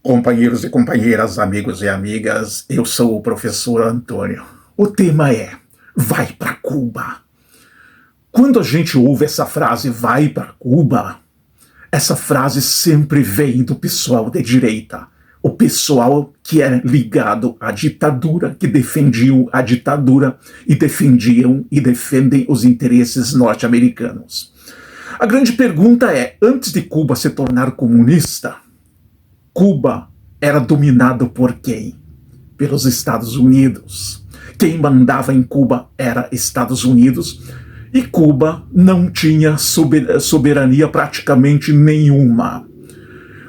Companheiros e companheiras, amigos e amigas, eu sou o professor Antônio. O tema é Vai para Cuba. Quando a gente ouve essa frase, vai para Cuba, essa frase sempre vem do pessoal de direita. O pessoal que é ligado à ditadura, que defendiam a ditadura e defendiam e defendem os interesses norte-americanos. A grande pergunta é, antes de Cuba se tornar comunista, Cuba era dominado por quem? Pelos Estados Unidos. Quem mandava em Cuba era Estados Unidos e Cuba não tinha soberania praticamente nenhuma.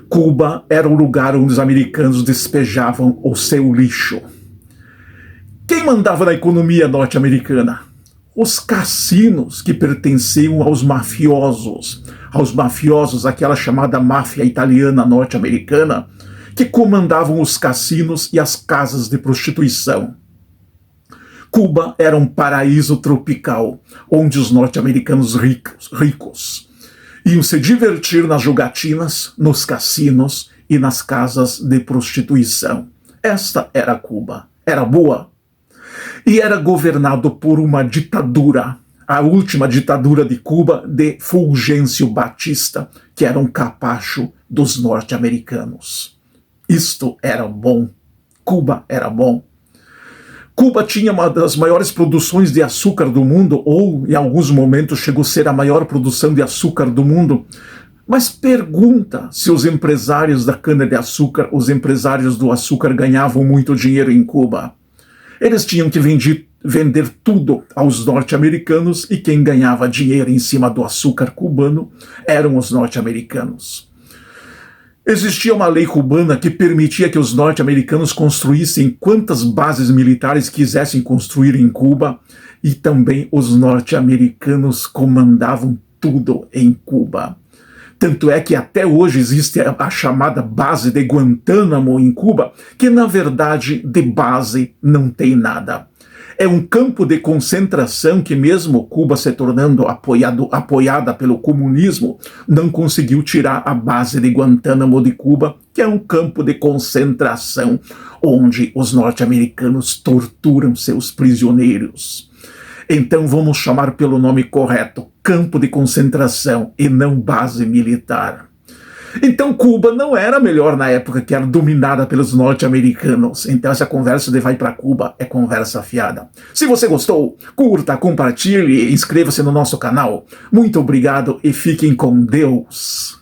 Cuba era o lugar onde os americanos despejavam o seu lixo. Quem mandava na economia norte-americana? Os cassinos que pertenciam aos mafiosos, aquela chamada máfia italiana norte-americana, que comandavam os cassinos e as casas de prostituição. Cuba era um paraíso tropical, onde os norte-americanos ricos iam se divertir nas jogatinas, nos cassinos e nas casas de prostituição. Esta era Cuba. Era boa. E era governado por uma ditadura, a última ditadura de Cuba, de Fulgêncio Batista, que era um capacho dos norte-americanos. Isto era bom. Cuba era bom. Cuba tinha uma das maiores produções de açúcar do mundo, ou em alguns momentos chegou a ser a maior produção de açúcar do mundo. Mas pergunta se os empresários da cana-de-açúcar, os empresários do açúcar ganhavam muito dinheiro em Cuba. Eles tinham que vender tudo aos norte-americanos e quem ganhava dinheiro em cima do açúcar cubano eram os norte-americanos. Existia uma lei cubana que permitia que os norte-americanos construíssem quantas bases militares quisessem construir em Cuba e também os norte-americanos comandavam tudo em Cuba. Tanto é que até hoje existe a chamada base de Guantánamo em Cuba, que na verdade de base não tem nada. É um campo de concentração que mesmo Cuba se tornando apoiada pelo comunismo, não conseguiu tirar a base de Guantánamo de Cuba, que é um campo de concentração onde os norte-americanos torturam seus prisioneiros. Então vamos chamar pelo nome correto, campo de concentração e não base militar. Então Cuba não era melhor na época que era dominada pelos norte-americanos. Então essa conversa de vai para Cuba é conversa fiada. Se você gostou, curta, compartilhe e inscreva-se no nosso canal. Muito obrigado e fiquem com Deus.